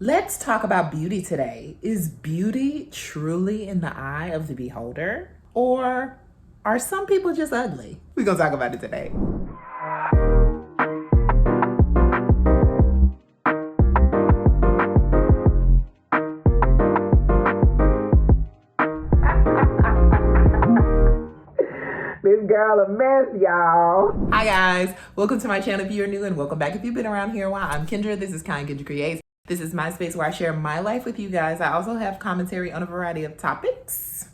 Let's talk about beauty today. Is beauty truly in the eye of the beholder? Or are some people just ugly? We're gonna talk about it today. This girl a mess, y'all. Hi guys, welcome to my channel if you're new, and welcome back if you've been around here a while. I'm Kendra, this is 𝐒𝐿𝐿 𝐁𝐞𝐿𝐬. This is my space where I share my life with you guys. I also have commentary on a variety of topics.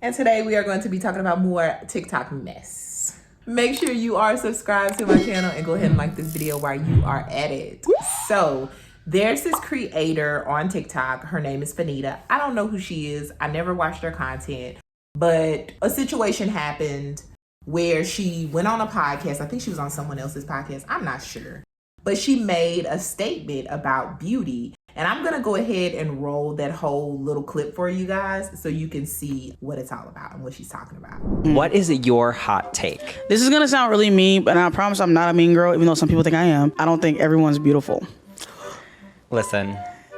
And today we are going to be talking about more TikTok mess. Make sure you are subscribed to my channel and go ahead and like this video while you are at it. So there's this creator on TikTok. Her name is Fannita. I don't know who she is. I never watched her content, but a situation happened where she went on a podcast. I think she was on someone else's podcast. I'm not sure. But she made a statement about beauty. And I'm gonna go ahead and roll that whole little clip for you guys so you can see what it's all about and what she's talking about. What is your hot take? This is gonna sound really mean, but I promise I'm not a mean girl, even though some people think I am. I don't think everyone's beautiful. Listen.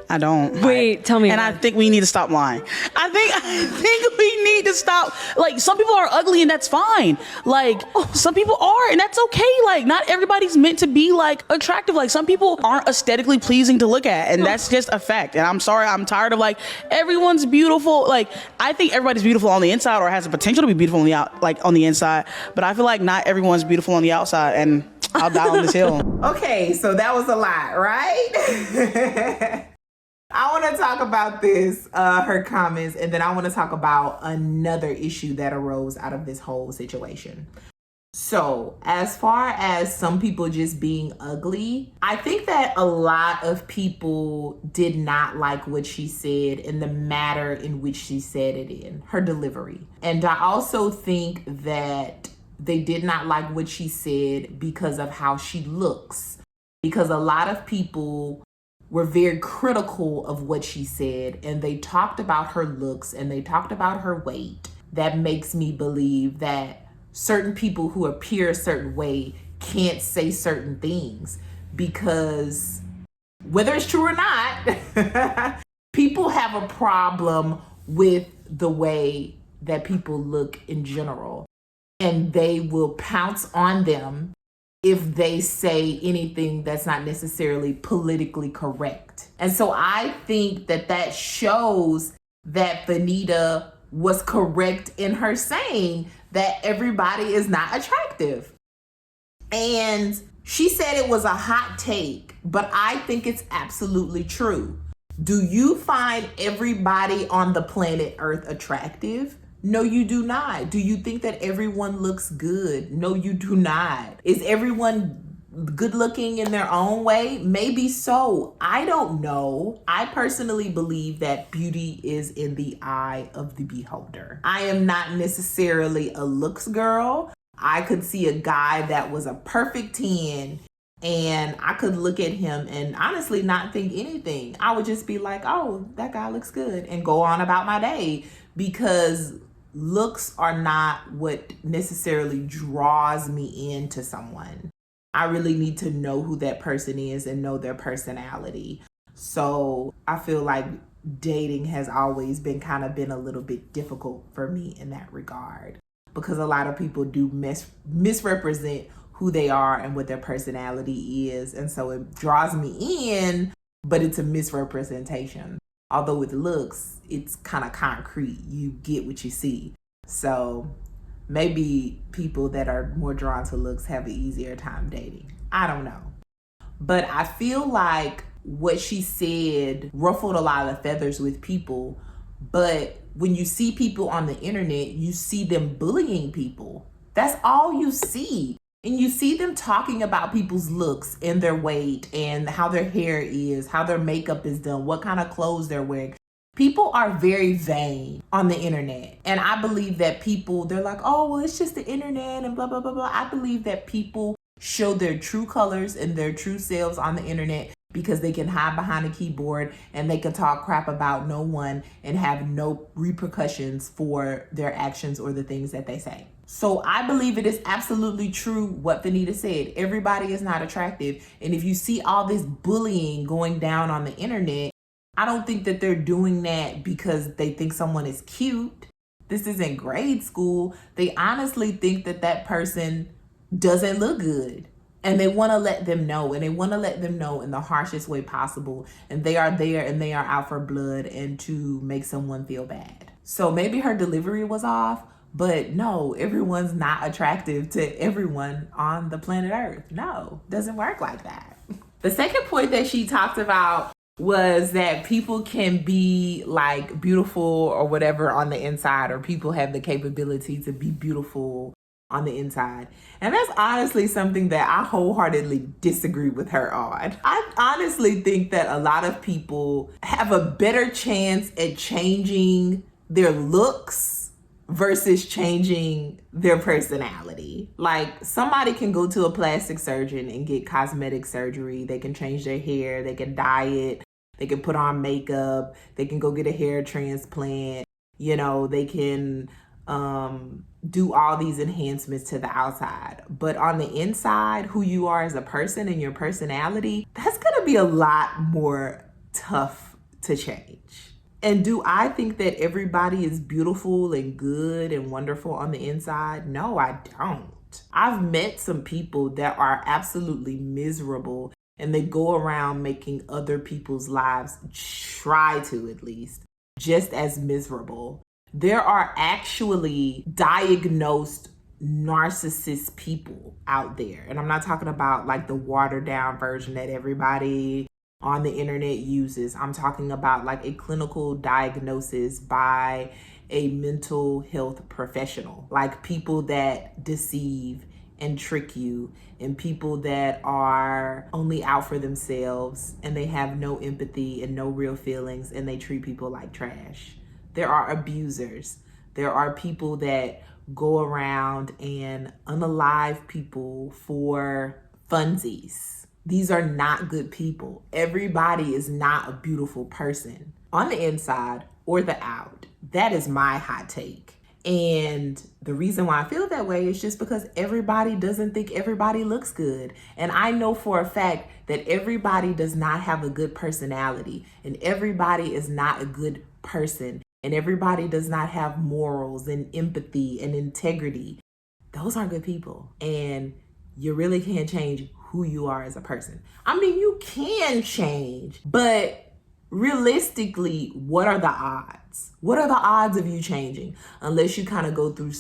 I don't. Wait, tell me. And I think we need to stop lying. I think we need to stop. Like, some people are ugly and that's fine. Like, some people are and that's okay. Like, not everybody's meant to be like attractive. Like, some people aren't aesthetically pleasing to look at, and that's just a fact. And I'm sorry, I'm tired of like everyone's beautiful. Like, I think everybody's beautiful on the inside or has the potential to be beautiful on the on the inside. But I feel like not everyone's beautiful on the outside, and I'll die on this hill. Okay, so that was a lot, right? I want to talk about this, her comments, and then I want to talk about another issue that arose out of this whole situation. So, as far as some people just being ugly, I think that a lot of people did not like what she said in the matter in which she said it in, her delivery. And I also think that they did not like what she said because of how she looks. Because a lot of people were very critical of what she said, and they talked about her looks and they talked about her weight. That makes me believe that certain people who appear a certain way can't say certain things, because whether it's true or not, people have a problem with the way that people look in general, and they will pounce on them if they say anything that's not necessarily politically correct. And so I think that that shows that Fannita was correct in her saying that everybody is not attractive. And she said it was a hot take, but I think it's absolutely true. Do you find everybody on the planet Earth attractive? No, you do not. Do you think that everyone looks good? No, you do not. Is everyone good looking in their own way? Maybe so. I don't know. I personally believe that beauty is in the eye of the beholder. I am not necessarily a looks girl. I could see a guy that was a perfect 10 and I could look at him and honestly not think anything. I would just be like, oh, that guy looks good, and go on about my day, because looks are not what necessarily draws me into someone. I really need to know who that person is and know their personality. So I feel like dating has always been been a little bit difficult for me in that regard, because a lot of people do misrepresent who they are and what their personality is. And so it draws me in, but it's a misrepresentation. Although with looks, it's kind of concrete. You get what you see. So maybe people that are more drawn to looks have an easier time dating. I don't know. But I feel like what she said ruffled a lot of feathers with people. But when you see people on the internet, you see them bullying people. That's all you see. And you see them talking about people's looks and their weight and how their hair is, how their makeup is done, what kind of clothes they're wearing. People are very vain on the internet. And I believe that people, they're like, oh, well, it's just the internet and blah, blah, blah, blah. I believe that people show their true colors and their true selves on the internet because they can hide behind a keyboard and they can talk crap about no one and have no repercussions for their actions or the things that they say. So I believe it is absolutely true what Fannita said. Everybody is not attractive. And if you see all this bullying going down on the internet, I don't think that they're doing that because they think someone is cute. This isn't grade school. They honestly think that that person doesn't look good. And they want to let them know. And they want to let them know in the harshest way possible. And they are there and they are out for blood and to make someone feel bad. So maybe her delivery was off. But no, everyone's not attractive to everyone on the planet Earth. No, doesn't work like that. The second point that she talked about was that people can be like beautiful or whatever on the inside, or people have the capability to be beautiful on the inside. And that's honestly something that I wholeheartedly disagree with her on. I honestly think that a lot of people have a better chance at changing their looks versus changing their personality. Like, somebody can go to a plastic surgeon and get cosmetic surgery. They can change their hair, they can dye it, they can put on makeup, they can go get a hair transplant, you know, they can do all these enhancements to the outside. But on the inside, who you are as a person and your personality, that's gonna be a lot more tough to change. And do I think that everybody is beautiful and good and wonderful on the inside? No, I don't. I've met some people that are absolutely miserable, and they go around making other people's lives, try to at least, just as miserable. There are actually diagnosed narcissist people out there. And I'm not talking about like the watered down version that everybody on the internet uses. I'm talking about like a clinical diagnosis by a mental health professional, like people that deceive and trick you, and people that are only out for themselves, and they have no empathy and no real feelings, and they treat people like trash. There are abusers. There are people that go around and unalive people for funsies. These are not good people. Everybody is not a beautiful person on the inside or the out. That is my hot take. And the reason why I feel that way is just because everybody doesn't think everybody looks good. And I know for a fact that everybody does not have a good personality, and everybody is not a good person, and everybody does not have morals and empathy and integrity. Those aren't good people. And you really can't change who you are as a person. I mean, you can change, but realistically, what are the odds? What are the odds of you changing? Unless you kind of go through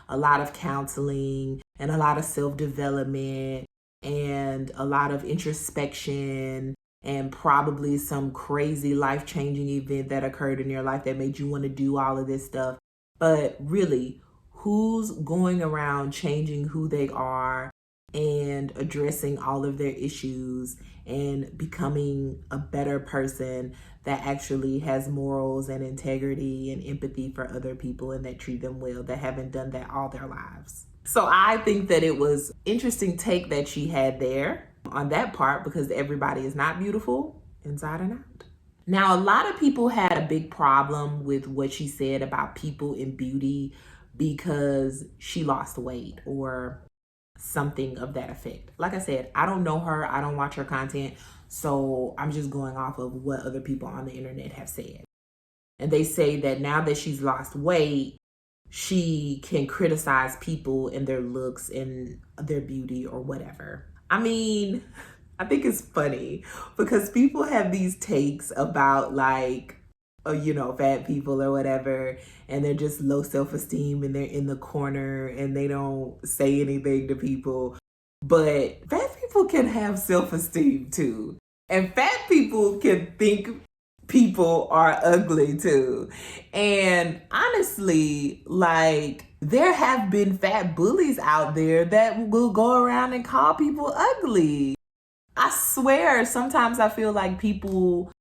a lot of counseling and a lot of self-development and a lot of introspection and probably some crazy life-changing event that occurred in your life that made you want to do all of this stuff. But really, who's going around changing who they are and addressing all of their issues and becoming a better person that actually has morals and integrity and empathy for other people and that treat them well, that haven't done that all their lives? So I think that it was interesting take that she had there on that part, because everybody is not beautiful inside and out. Now, a lot of people had a big problem with what she said about people in beauty because she lost weight or something of that effect. Like I said, I don't know her. I don't watch her content. So I'm just going off of what other people on the internet have said. And they say that now that she's lost weight, she can criticize people and their looks and their beauty or whatever. I mean, I think it's funny because people have these takes about like, fat people or whatever, and they're just low self-esteem and they're in the corner and they don't say anything to people. But fat people can have self-esteem too. And fat people can think people are ugly too. And honestly, like, there have been fat bullies out there that will go around and call people ugly. I swear, sometimes I feel like people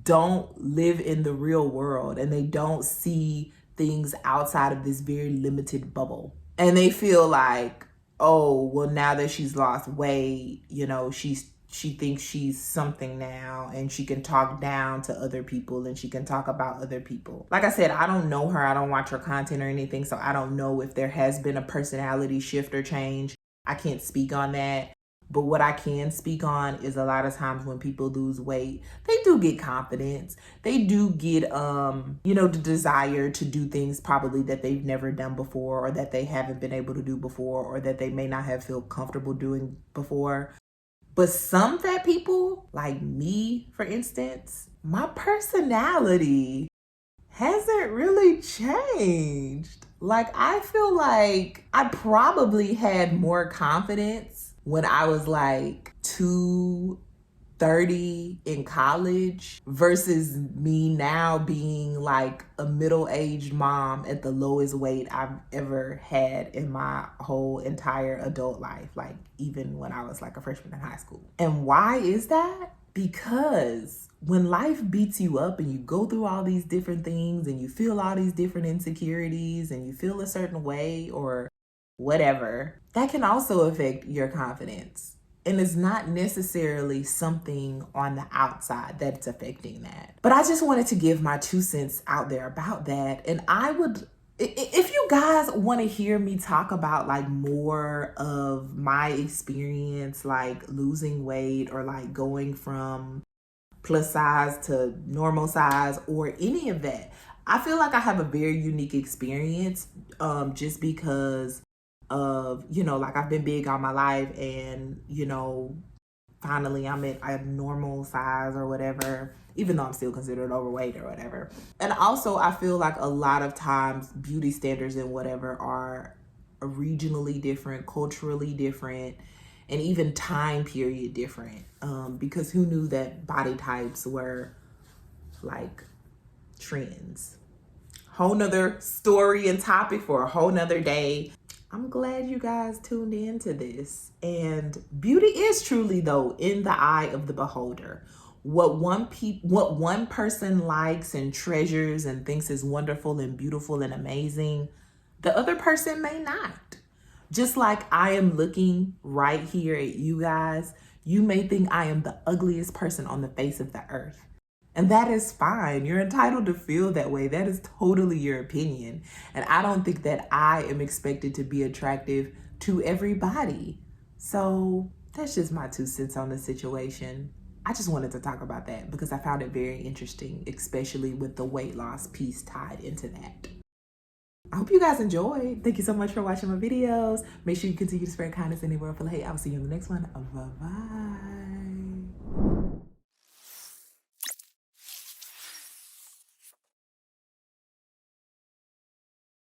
don't live in the real world and they don't see things outside of this very limited bubble. And they feel like, oh, well, now that she's lost weight, she thinks she's something now and she can talk down to other people and she can talk about other people. Like I said, I don't know her. I don't watch her content or anything, so I don't know if there has been a personality shift or change. I can't speak on that. But what I can speak on is a lot of times when people lose weight, they do get confidence. They do get, the desire to do things probably that they've never done before, or that they haven't been able to do before, or that they may not have felt comfortable doing before. But some fat people, like me, for instance, my personality hasn't really changed. Like, I feel like I probably had more confidence when I was like 230 in college versus me now being like a middle-aged mom at the lowest weight I've ever had in my whole entire adult life, like even when I was like a freshman in high school. And why is that? Because when life beats you up and you go through all these different things and you feel all these different insecurities and you feel a certain way or whatever, that can also affect your confidence. And it's not necessarily something on the outside that's affecting that. But I just wanted to give my 2 cents out there about that. And I would, if you guys want to hear me talk about like more of my experience, like losing weight or like going from plus size to normal size or any of that, I feel like I have a very unique experience just because of, like I've been big all my life and, finally I'm at a normal size or whatever, even though I'm still considered overweight or whatever. And also I feel like a lot of times beauty standards and whatever are regionally different, culturally different, and even time period different. Because who knew that body types were like trends? Whole nother story and topic for a whole nother day. I'm glad you guys tuned in to this. And beauty is truly, though, in the eye of the beholder. What one person likes and treasures and thinks is wonderful and beautiful and amazing, the other person may not. Just like I am looking right here at you guys, you may think I am the ugliest person on the face of the earth. And that is fine. You're entitled to feel that way. That is totally your opinion. And I don't think that I am expected to be attractive to everybody. So that's just my 2 cents on the situation. I just wanted to talk about that because I found it very interesting, especially with the weight loss piece tied into that. I hope you guys enjoyed. Thank you so much for watching my videos. Make sure you continue to spread kindness in the world full of hate. I will see you in the next one. Bye-bye.